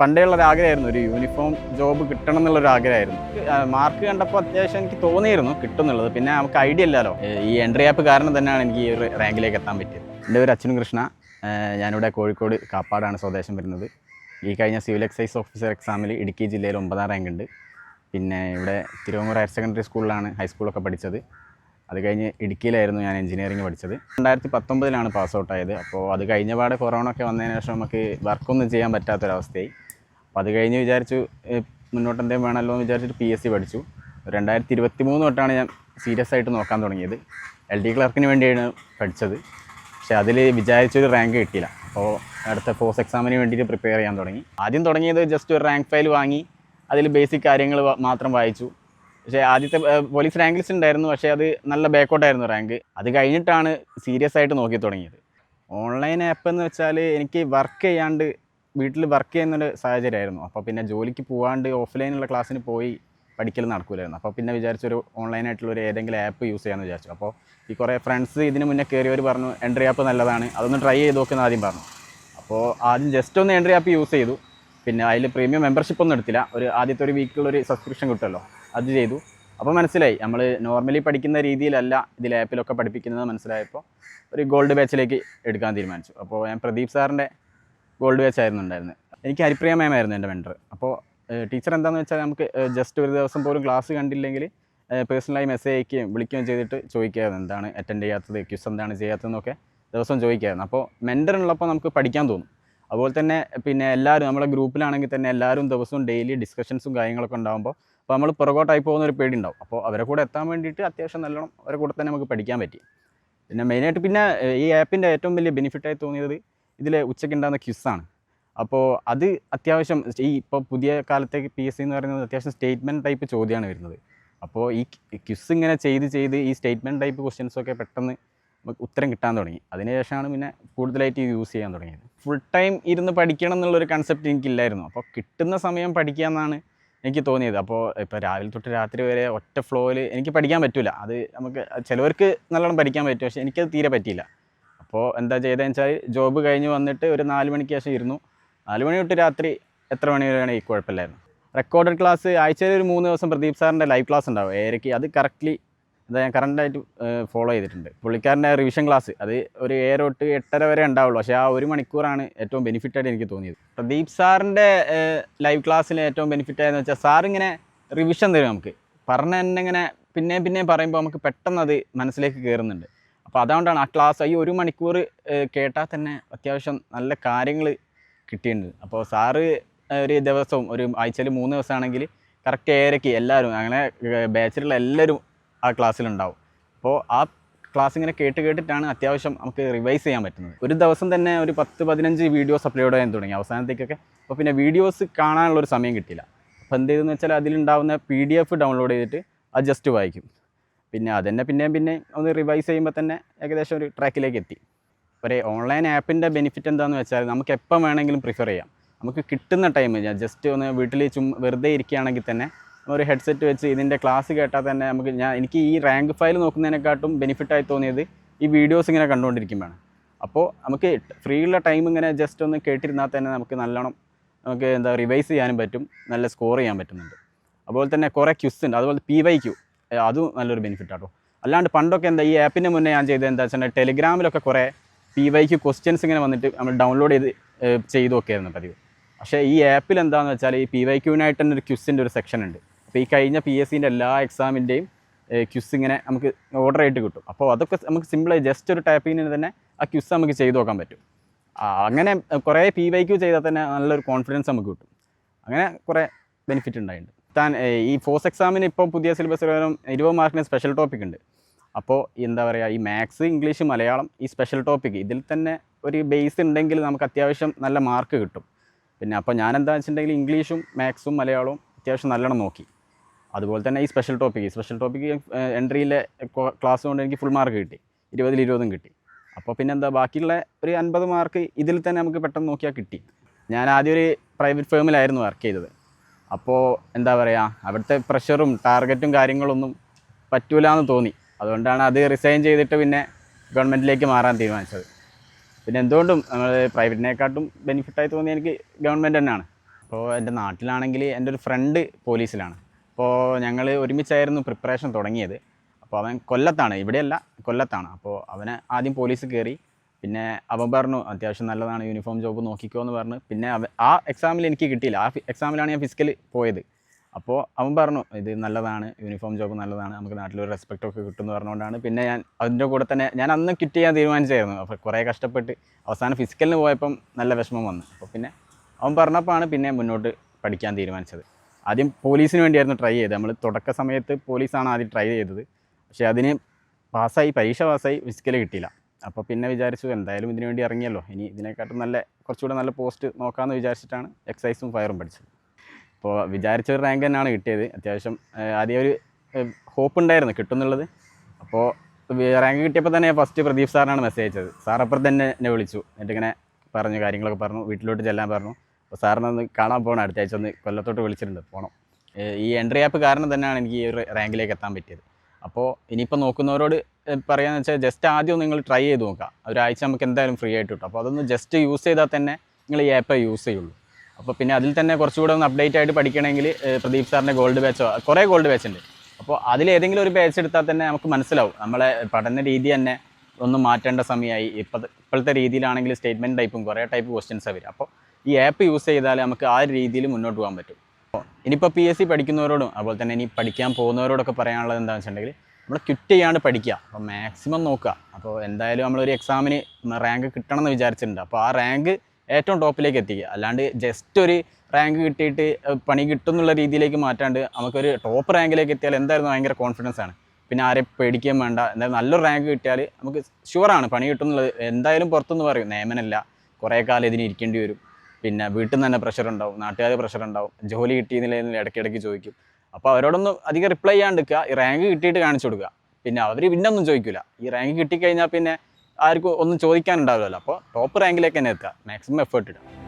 പണ്ടേ ഉള്ള ഒരു ആഗ്രഹമായിരുന്നു, ഒരു യൂണിഫോം ജോബ് കിട്ടണം എന്നുള്ളൊരു ആഗ്രഹമായിരുന്നു. മാർക്ക് കണ്ടപ്പോൾ അത്യാവശ്യം എനിക്ക് തോന്നിയിരുന്നു കിട്ടും എന്നുള്ളത്. പിന്നെ നമുക്ക് ഐഡിയ ഇല്ലല്ലോ, ഈ എൻട്രി ആപ്പ് കാരണം തന്നെയാണ് എനിക്ക് ഈ ഒരു റാങ്കിലേക്ക് എത്താൻ പറ്റിയത്. എൻ്റെ പേര് അച്ഛൻ കൃഷ്ണ. ഞാനിവിടെ കോഴിക്കോട് കാപ്പാടാണ് സ്വദേശം വരുന്നത്. ഈ കഴിഞ്ഞ സിവിൽ എക്സൈസ് ഓഫീസർ എക്സാമിൽ ഇടുക്കി ജില്ലയിൽ 9ാം റാങ്ക് ഉണ്ട്. പിന്നെ ഇവിടെ തിരുവങ്ങൂർ ഹയർ സെക്കൻഡറി സ്കൂളിലാണ് ഹൈസ്കൂളൊക്കെ പഠിച്ചത്. അത് കഴിഞ്ഞ് ഇടുക്കിയിലായിരുന്നു ഞാൻ എഞ്ചിനീയറിംഗ് പഠിച്ചത്. 2019 പാസ് ഔട്ടായത്. അപ്പോൾ അത് കഴിഞ്ഞ പാടെ കൊറോണ ഒക്കെ വന്നതിന് ശേഷം നമുക്ക് വർക്കൊന്നും ചെയ്യാൻ പറ്റാത്തൊരവസ്ഥയായി. അപ്പോൾ അത് കഴിഞ്ഞ് വിചാരിച്ചു മുന്നോട്ട് എന്തെങ്കിലും വേണമല്ലോ എന്ന് വിചാരിച്ചിട്ട് PSC പഠിച്ചു. 2023 തൊട്ടാണ് ഞാൻ സീരിയസ് ആയിട്ട് നോക്കാൻ തുടങ്ങിയത്. LD ക്ലർക്കിന് വേണ്ടിയാണ് പഠിച്ചത്. പക്ഷേ അതിൽ വിചാരിച്ചൊരു റാങ്ക് കിട്ടിയില്ല. അപ്പോൾ അടുത്ത ഫോഴ്സ് എക്സാമിന് വേണ്ടിയിട്ട് പ്രിപ്പയർ ചെയ്യാൻ തുടങ്ങി. ആദ്യം തുടങ്ങിയത് ജസ്റ്റ് ഒരു റാങ്ക് ഫയൽ വാങ്ങി അതിൽ ബേസിക് കാര്യങ്ങൾ മാത്രം വായിച്ചു. പക്ഷേ ആദ്യത്തെ പോലീസ് റാങ്ക് ലിസ്റ്റ് ഉണ്ടായിരുന്നു, പക്ഷേ അത് നല്ല ബാക്കോട്ടായിരുന്നു റാങ്ക്. അത് കഴിഞ്ഞിട്ടാണ് സീരിയസ് ആയിട്ട് നോക്കി തുടങ്ങിയത്. ഓൺലൈൻ ആപ്പ് എന്ന് വെച്ചാൽ എനിക്ക് വർക്ക് ചെയ്യാണ്ട് വീട്ടിൽ വർക്ക് ചെയ്യുന്നൊരു സാഹചര്യമായിരുന്നു. അപ്പോൾ പിന്നെ ജോലിക്ക് പോകാണ്ട് ഓഫ്ലൈനുള്ള ക്ലാസ്സിന് പോയി പഠിക്കൽ നടക്കില്ലായിരുന്നു. അപ്പോൾ പിന്നെ വിചാരിച്ചൊരു ഓൺലൈനായിട്ടുള്ളൊരു ഏതെങ്കിലും ആപ്പ് യൂസ് ചെയ്യാമെന്ന് വിചാരിച്ചു. അപ്പോൾ ഈ കുറേ ഫ്രണ്ട്സ് ഇതിന് മുന്നേ കയറിയവർ പറഞ്ഞു എൻട്രി ആപ്പ് നല്ലതാണ്, അതൊന്ന് ട്രൈ ചെയ്ത് നോക്കുന്ന ആദ്യം പറഞ്ഞു. അപ്പോൾ ആദ്യം ജസ്റ്റ് ഒന്ന് എൻട്രി ആപ്പ് യൂസ് ചെയ്തു. പിന്നെ അതിൽ പ്രീമിയം മെമ്പർഷിപ്പ് ഒന്നും എടുത്തില്ല. ആദ്യത്തെ ഒരു വീക്കിലുള്ളൊരു സബ്സ്ക്രിപ്ഷൻ കിട്ടുമല്ലോ, അത് ചെയ്തു. അപ്പോൾ മനസ്സിലായി നമ്മൾ നോർമലി പഠിക്കുന്ന രീതിയിലല്ല ഇതിൽ ആപ്പിലൊക്കെ പഠിപ്പിക്കുന്നത് മനസ്സിലായപ്പോൾ ഒരു ഗോൾഡ് ബാച്ചിലേക്ക് എടുക്കാൻ തീരുമാനിച്ചു. അപ്പോൾ ഞാൻ പ്രദീപ് സാറിൻ്റെ ഗോൾഡ് ബാച്ച് ആയിരുന്നു ഉണ്ടായിരുന്നത്. എനിക്ക് ഹരിപ്രിയ മാം ആയിരുന്നു എൻ്റെ മെൻറ്റർ. അപ്പോൾ ടീച്ചർ എന്താണെന്ന് വെച്ചാൽ നമുക്ക് ജസ്റ്റ് ഒരു ദിവസം പോലും ക്ലാസ് കണ്ടില്ലെങ്കിൽ പേഴ്സണലായി മെസ്സേജ് അയക്കുകയും വിളിക്കുകയും ചെയ്തിട്ട് ചോദിക്കാമായിരുന്നു എന്താണ് അറ്റൻഡ് ചെയ്യാത്തത്, ക്വിസ് എന്താണ് ചെയ്യാത്തതെന്നൊക്കെ ദിവസം ചോദിക്കാമായിരുന്നു. അപ്പോൾ മെൻറ്ററുള്ളപ്പോൾ നമുക്ക് പഠിക്കാൻ തോന്നും. അതുപോലെ തന്നെ പിന്നെ എല്ലാവരും നമ്മളെ ഗ്രൂപ്പിലാണെങ്കിൽ തന്നെ എല്ലാവരും ദിവസവും ഡെയിലി ഡിസ്കഷൻസും കാര്യങ്ങളൊക്കെ ഉണ്ടാകുമ്പോൾ അപ്പോൾ നമ്മൾ പുറകോട്ടായി പോകുന്നൊരു പേടി ഉണ്ടാവും. അപ്പോൾ അവരെ കൂടെ എത്താൻ വേണ്ടിയിട്ട് അത്യാവശ്യം നല്ലോണം അവരെ കൂടെ തന്നെ നമുക്ക് പഠിക്കാൻ പറ്റി. പിന്നെ മെയിനായിട്ട് പിന്നെ ഈ ആപ്പിൻ്റെ ഏറ്റവും വലിയ ബെനിഫിറ്റായി തോന്നിയത് ഇതിൽ ഉച്ചയ്ക്ക് ഉണ്ടാകുന്ന ക്വിസ്സാണ്. അപ്പോൾ അത് അത്യാവശ്യം ഈ ഇപ്പോൾ പുതിയ കാലത്തേക്ക് PSC എന്ന് പറയുന്നത് അത്യാവശ്യം സ്റ്റേറ്റ്മെൻറ്റ് ടൈപ്പ് ചോദ്യമാണ് വരുന്നത്. അപ്പോൾ ഈ ക്വിസ് ഇങ്ങനെ ചെയ്ത് ഈ സ്റ്റേറ്റ്മെൻറ്റ് ടൈപ്പ് ക്വസ്റ്റ്യൻസൊക്കെ പെട്ടെന്ന് നമുക്ക് ഉത്തരം കിട്ടാൻ തുടങ്ങി. അതിനുശേഷമാണ് പിന്നെ കൂടുതലായിട്ട് യൂസ് ചെയ്യാൻ തുടങ്ങിയത്. ഫുൾ ടൈം ഇരുന്ന് പഠിക്കണം എന്നുള്ളൊരു കൺസെപ്റ്റ് എനിക്കില്ലായിരുന്നു. അപ്പോൾ കിട്ടുന്ന സമയം പഠിക്കാമെന്നാണ് എനിക്ക് തോന്നിയത്. അപ്പോൾ ഇപ്പോൾ രാവിലെ തൊട്ട് രാത്രി വരെ ഒറ്റ ഫ്ലോയിൽ എനിക്ക് പഠിക്കാൻ പറ്റില്ല. അത് നമുക്ക് ചിലവർക്ക് നല്ലോണം പഠിക്കാൻ പറ്റും, പക്ഷേ എനിക്കത് തീരെ പറ്റിയില്ല. അപ്പോൾ എന്താ ചെയ്തതെന്ന് വെച്ചാൽ ജോബ് കഴിഞ്ഞ് വന്നിട്ട് ഒരു 4 മണിക്ക് ശേഷം ഇരുന്നു. 4 മണി തൊട്ട് രാത്രി എത്ര മണി വരെയാണ് ഈ കുഴപ്പമില്ലായിരുന്നു. റെക്കോർഡഡ് ക്ലാസ് ആഴ്ചയിൽ ഒരു 3 ദിവസം പ്രദീപ് സാറിൻ്റെ ലൈവ് ക്ലാസ് ഉണ്ടാവും 7:00. അത് കറക്റ്റ്ലി ഞാൻ കറണ്ടായിട്ട് ഫോളോ ചെയ്തിട്ടുണ്ട്. പുള്ളിക്കാരൻ്റെ റിവിഷൻ ക്ലാസ് അത് ഒരു 7 തൊട്ട് 8:30 വരെ ഉണ്ടാവുള്ളൂ. പക്ഷേ ആ 1 മണിക്കൂറാണ് ഏറ്റവും ബെനിഫിറ്റായിട്ട് എനിക്ക് തോന്നിയത്. പ്രദീപ് സാറിൻ്റെ ലൈവ് ക്ലാസ്സിൽ ഏറ്റവും ബെനിഫിറ്റായെന്ന് വെച്ചാൽ സാറിങ്ങനെ റിവിഷൻ തരും നമുക്ക്. പറഞ്ഞ തന്നെ ഇങ്ങനെ പിന്നെയും പറയുമ്പോൾ നമുക്ക് പെട്ടെന്ന് അത് മനസ്സിലേക്ക് കയറുന്നുണ്ട്. അപ്പോൾ അതുകൊണ്ടാണ് ആ ക്ലാസ് ഈ 1 മണിക്കൂർ കേട്ടാൽ തന്നെ അത്യാവശ്യം നല്ല കാര്യങ്ങൾ കിട്ടിയിട്ടുണ്ട്. അപ്പോൾ സാറ് ഒരു ദിവസവും ഒരു ആഴ്ചയിൽ 3 ദിവസമാണെങ്കിൽ കറക്റ്റ് 7:00 എല്ലാവരും അങ്ങനെ ബാച്ചിലുള്ള എല്ലാവരും ആ ക്ലാസ്സിലുണ്ടാവും. അപ്പോൾ ആ ക്ലാസ് ഇങ്ങനെ കേട്ടിട്ടാണ് അത്യാവശ്യം നമുക്ക് റിവൈസ് ചെയ്യാൻ പറ്റുന്നത്. ഒരു ദിവസം തന്നെ ഒരു 10-15 വീഡിയോസ് അപ്ലോഡ് ചെയ്യാൻ തുടങ്ങി അവസാനത്തേക്കൊക്കെ. അപ്പോൾ പിന്നെ വീഡിയോസ് കാണാനുള്ളൊരു സമയം കിട്ടിയില്ല. അപ്പോൾ എന്ത് ചെയ്തെന്ന് വെച്ചാൽ അതിലുണ്ടാവുന്ന PDF ഡൗൺലോഡ് ചെയ്തിട്ട് അത് ജസ്റ്റ് വായിക്കും. പിന്നെ അതന്നെ പിന്നെ ഒന്ന് റിവൈസ് ചെയ്യുമ്പോൾ തന്നെ ഏകദേശം ഒരു ട്രാക്കിലേക്ക് എത്തി. ഒരു ഓൺലൈൻ ആപ്പിൻ്റെ ബെനിഫിറ്റ് എന്താണെന്ന് വെച്ചാൽ നമുക്ക് എപ്പം വേണമെങ്കിലും പ്രിഫർ ചെയ്യാം. നമുക്ക് കിട്ടുന്ന ടൈം ഞാൻ ജസ്റ്റ് ഒന്ന് വീട്ടിൽ വെറുതെ ഇരിക്കുകയാണെങ്കിൽ തന്നെ ഒരു ഹെഡ്സെറ്റ് വെച്ച് ഇതിൻ്റെ ക്ലാസ് കേട്ടാൽ തന്നെ എനിക്ക് ഈ റാങ്ക് ഫയൽ നോക്കുന്നതിനെക്കാട്ടും ബെനിഫിറ്റായി തോന്നിയത് ഈ വീഡിയോസ് ഇങ്ങനെ കണ്ടുകൊണ്ടിരിക്കുമ്പോഴാണ്. അപ്പോൾ നമുക്ക് ഫ്രീ ഉള്ള ടൈം ഇങ്ങനെ ജസ്റ്റ് ഒന്ന് കേട്ടിരുന്നാൽ തന്നെ നമുക്ക് നല്ലോണം റിവൈസ് ചെയ്യാനും പറ്റും, നല്ല സ്കോർ ചെയ്യാൻ പറ്റുന്നുണ്ട്. അതുപോലെ തന്നെ കുറേ ക്വിസ് ഉണ്ട്. അതുപോലെ PYQ അതും നല്ലൊരു ബെനിഫിറ്റാട്ടോ. അല്ലാണ്ട് പണ്ടൊക്കെ ഈ ആപ്പിൻ്റെ മുന്നേ ഞാൻ ചെയ്തത് എന്താ വെച്ചാൽ ടെലിഗ്രാമിലൊക്കെ കുറേ PYQ ക്വസ്റ്റ്യൻസ് ഇങ്ങനെ വന്നിട്ട് നമ്മൾ ഡൗൺലോഡ് ചെയ്ത് നോക്കിയായിരുന്നു പതിവ്. പക്ഷേ ഈ ആപ്പിൽ എന്താണെന്ന് വെച്ചാൽ ഈ PYQനായിട്ട് തന്നെ ഒരു ക്വിസിൻ്റെ ഒരു സെക്ഷൻ ഉണ്ട്. അപ്പോൾ ഈ കഴിഞ്ഞ PSCൻ്റെ എല്ലാ എക്സാമിൻ്റെയും ക്വിസ് ഇങ്ങനെ നമുക്ക് ഓർഡർ ആയിട്ട് കിട്ടും. അപ്പോൾ അതൊക്കെ നമുക്ക് സിമ്പിളായി ജസ്റ്റ് ഒരു ടാപ്പിങ്ങിന് തന്നെ ആ ക്വിസ് നമുക്ക് ചെയ്ത് നോക്കാൻ പറ്റും. അങ്ങനെ കുറേ PYQ ചെയ്താൽ തന്നെ നല്ലൊരു കോൺഫിഡൻസ് നമുക്ക് കിട്ടും. അങ്ങനെ കുറേ ബെനിഫിറ്റ് ഉണ്ടായിട്ടുണ്ട്. ഈ ഫോഴ്സ് എക്സാമിന് ഇപ്പോൾ പുതിയ സിലബസ് പ്രകാരം 20 മാർക്കിന് സ്പെഷ്യൽ ടോപ്പിക് ഉണ്ട്. അപ്പോൾ എന്താ പറയുക, ഈ മാത്സ്, ഇംഗ്ലീഷ്, മലയാളം, ഈ സ്പെഷ്യൽ ടോപ്പിക്ക് ഇതിൽ തന്നെ ഒരു ബേസ് ഉണ്ടെങ്കിൽ നമുക്ക് അത്യാവശ്യം നല്ല മാർക്ക് കിട്ടും. പിന്നെ അപ്പോൾ ഞാൻ എന്താണെന്ന് വെച്ചിട്ടുണ്ടെങ്കിൽ ഇംഗ്ലീഷും മാത്സും മലയാളവും അത്യാവശ്യം നല്ലോണം നോക്കി. അതുപോലെ തന്നെ ഈ സ്പെഷ്യൽ ടോപ്പിക്ക് എൻട്രിയിലെ ക്ലാസ് കൊണ്ട് എനിക്ക് ഫുൾ മാർക്ക് കിട്ടി, 20-ൽ 20 കിട്ടി. അപ്പോൾ പിന്നെ ബാക്കിയുള്ള ഒരു 50 മാർക്ക് ഇതിൽ തന്നെ നമുക്ക് പെട്ടെന്ന് നോക്കിയാൽ കിട്ടി. ഞാൻ ആദ്യം ഒരു പ്രൈവറ്റ് ഫേമിലായിരുന്നു വർക്ക് ചെയ്തത്. അപ്പോൾ എന്താ പറയുക, അവിടുത്തെ പ്രഷറും ടാർഗറ്റും കാര്യങ്ങളൊന്നും പറ്റൂല എന്ന് തോന്നി. അതുകൊണ്ടാണ് അത് റിസൈൻ ചെയ്തിട്ട് പിന്നെ ഗവൺമെൻറ്റിലേക്ക് മാറാൻ തീരുമാനിച്ചത്. പിന്നെ എന്തുകൊണ്ടും നമ്മൾ പ്രൈവറ്റിനെക്കാട്ടും ബെനിഫിറ്റായി തോന്നി എനിക്ക് ഗവൺമെൻറ് തന്നെയാണ്. അപ്പോൾ എൻ്റെ നാട്ടിലാണെങ്കിൽ എൻ്റെ ഒരു ഫ്രണ്ട് പോലീസിലാണ്. അപ്പോൾ ഞങ്ങൾ ഒരുമിച്ചായിരുന്നു പ്രിപ്പറേഷൻ തുടങ്ങിയത്. അപ്പോൾ അവൻ കൊല്ലത്താണ്, ഇവിടെയല്ല കൊല്ലത്താണ്. അപ്പോൾ അവനെ ആദ്യം പോലീസ് കയറി, പിന്നെ അവൻ പറഞ്ഞു അത്യാവശ്യം നല്ലതാണ്, യൂണിഫോം ജോബ് നോക്കിക്കോ എന്ന് പറഞ്ഞ്. പിന്നെ ആ എക്സാമിൽ എനിക്ക് കിട്ടിയില്ല, ആ എക്സാമിലാണ് ഞാൻ ഫിസിക്കൽ പോയത്. അപ്പോൾ അവൻ പറഞ്ഞു ഇത് നല്ലതാണ്, യൂണിഫോം ജോബ് നല്ലതാണ്, നമുക്ക് നാട്ടിലൊരു റെസ്പെക്റ്റൊക്കെ കിട്ടുമെന്ന് പറഞ്ഞുകൊണ്ടാണ് പിന്നെ ഞാൻ അതിൻ്റെ കൂടെ തന്നെ ഞാൻ അന്ന് ക്വിറ്റ് ചെയ്യാൻ തീരുമാനിച്ചായിരുന്നു. അപ്പോൾ കുറേ കഷ്ടപ്പെട്ട് അവസാനം ഫിസിക്കലിന് പോയപ്പം നല്ല വിഷമം വന്നു. അപ്പോൾ പിന്നെ അവൻ പറഞ്ഞപ്പോഴാണ് പിന്നെ മുന്നോട്ട് പഠിക്കാൻ തീരുമാനിച്ചത്. ആദ്യം പോലീസിന് വേണ്ടിയായിരുന്നു ട്രൈ ചെയ്തത്. നമ്മൾ തുടക്ക സമയത്ത് പോലീസാണ് ആദ്യം ട്രൈ ചെയ്തത്. പക്ഷേ അതിന് പരീക്ഷ പാസ്സായി, ഫിസിക്കൽ കിട്ടിയില്ല. അപ്പോൾ പിന്നെ വിചാരിച്ചു എന്തായാലും ഇതിനു വേണ്ടി ഇറങ്ങിയല്ലോ, ഇനി ഇതിനെക്കാട്ടും കുറച്ചുകൂടെ നല്ല പോസ്റ്റ് നോക്കാമെന്ന് വിചാരിച്ചിട്ടാണ് എക്സൈസും ഫയറും പഠിച്ചത്. അപ്പോൾ വിചാരിച്ച ഒരു റാങ്ക് തന്നെയാണ് കിട്ടിയത്. അത്യാവശ്യം ആദ്യം ഒരു ഹോപ്പ് ഉണ്ടായിരുന്നു കിട്ടുമെന്നുള്ളത്. അപ്പോൾ റാങ്ക് കിട്ടിയപ്പോൾ തന്നെ ഫസ്റ്റ് പ്രദീപ് സാറിനാണ് മെസ്സേജ് അയച്ചത്. സാർ അപ്പുറത്ത് തന്നെ എന്നെ വിളിച്ചു, എന്നിട്ടിങ്ങനെ പറഞ്ഞു, കാര്യങ്ങളൊക്കെ പറഞ്ഞു, വീട്ടിലോട്ട് ചെല്ലാൻ പറഞ്ഞു. അപ്പോൾ സാറിനൊന്ന് കാണാൻ പോകണം, അടുത്ത ആഴ്ച ഒന്ന് കൊല്ലത്തോട്ട് വിളിച്ചിട്ടുണ്ട്, പോകണം. ഈ എൻട്രി ആപ്പ് കാരണം തന്നെയാണ് എനിക്ക് ഈ ഒരു റാങ്കിലേക്ക് എത്താൻ പറ്റിയത്. അപ്പോൾ ഇനിയിപ്പോൾ നോക്കുന്നവരോട് പറയാമെന്ന് വെച്ചാൽ ജസ്റ്റ് ആദ്യം നിങ്ങൾ ട്രൈ ചെയ്ത് നോക്കുക. ഒരാഴ്ച നമുക്ക് എന്തായാലും ഫ്രീ ആയിട്ട് കിട്ടും. അപ്പോൾ അതൊന്ന് ജസ്റ്റ് യൂസ് ചെയ്താൽ തന്നെ നിങ്ങൾ ഈ ആപ്പ് യൂസ് ചെയ്യുള്ളൂ. അപ്പോൾ പിന്നെ അതിൽ തന്നെ കുറച്ചുകൂടെ ഒന്ന് അപ്ഡേറ്റ് ആയിട്ട് പഠിക്കണമെങ്കിൽ പ്രദീപ് സാറിൻ്റെ ഗോൾഡ് ബാച്ചോ, കുറേ ഗോൾഡ് ബാച്ച് ഉണ്ട്. അപ്പോൾ അതിലേതെങ്കിലും ഒരു ബാച്ച് എടുത്താൽ തന്നെ നമുക്ക് മനസ്സിലാവും നമ്മളെ പഠന രീതി തന്നെ ഒന്ന് മാറ്റേണ്ട സമയമായി. ഇപ്പോഴത്തെ രീതിയിലാണെങ്കിൽ സ്റ്റേറ്റ്മെൻറ്റ് ടൈപ്പും കുറേ ടൈപ്പ് ക്വസ്റ്റ്യൻസാണ് വരും. അപ്പോൾ ഈ ആപ്പ് യൂസ് ചെയ്താൽ നമുക്ക് ആ രീതിയിൽ മുന്നോട്ട് പോകാൻ പറ്റും. അപ്പോൾ ഇനിയിപ്പോൾ PSC പഠിക്കുന്നവരോടും അതുപോലെ തന്നെ ഇനി പഠിക്കാൻ പോകുന്നവരോടൊക്കെ പറയാനുള്ളത് എന്താണെന്ന് വെച്ചിട്ടുണ്ടെങ്കിൽ നമ്മൾ ക്വിറ്റ് ചെയ്യാണ്ട് പഠിക്കുക. അപ്പോൾ മാക്സിമം നോക്കുക. അപ്പോൾ എന്തായാലും നമ്മളൊരു എക്സാമിന് റാങ്ക് കിട്ടണം എന്ന് വിചാരിച്ചിട്ടുണ്ട്. അപ്പോൾ ആ റാങ്ക് ഏറ്റവും ടോപ്പിലേക്ക് എത്തിക്കുക. അല്ലാണ്ട് ജസ്റ്റ് ഒരു റാങ്ക് കിട്ടിയിട്ട് പണി കിട്ടും എന്നുള്ള രീതിയിലേക്ക് മാറ്റാണ്ട് നമുക്കൊരു ടോപ്പ് റാങ്കിലേക്ക് എത്തിയാൽ എന്തായിരുന്നു ഭയങ്കര കോൺഫിഡൻസ് ആണ്. പിന്നെ ആരെയും പേടിക്കുകയും വേണ്ട. എന്തായാലും നല്ലൊരു റാങ്ക് കിട്ടിയാൽ നമുക്ക് ഷുവറാണ് പണി കിട്ടും എന്നുള്ളത്. എന്തായാലും പുറത്തുനിന്ന് പറയും നിയമനമല്ല, കുറേ കാലം ഇതിന് ഇരിക്കേണ്ടി വരും. പിന്നെ വീട്ടിൽ നിന്ന് തന്നെ പ്രഷർ ഉണ്ടാവും, നാട്ടുകാർ പ്രഷർ ഉണ്ടാവും, ജോലി കിട്ടിയെന്നില്ലെങ്കിൽ ഇടയ്ക്കിടയ്ക്ക് ചോദിക്കും. അപ്പോൾ അവരോടൊന്നും അധികം റിപ്ലൈ ചെയ്യാണ്ടിരിക്കുക. ഈ റാങ്ക് കിട്ടിയിട്ട് കാണിച്ചു കൊടുക്കുക. പിന്നെ അവർ പിന്നെ ഒന്നും ചോദിക്കില്ല. ഈ റാങ്ക് കിട്ടിക്കഴിഞ്ഞാൽ പിന്നെ ആർക്കും ഒന്നും ചോദിക്കാനുണ്ടാവില്ലല്ലോ. അപ്പോൾ ടോപ്പ് റാങ്കിലേക്ക് തന്നെ എത്തുക, മാക്സിമം എഫേർട്ട് ഇടുക.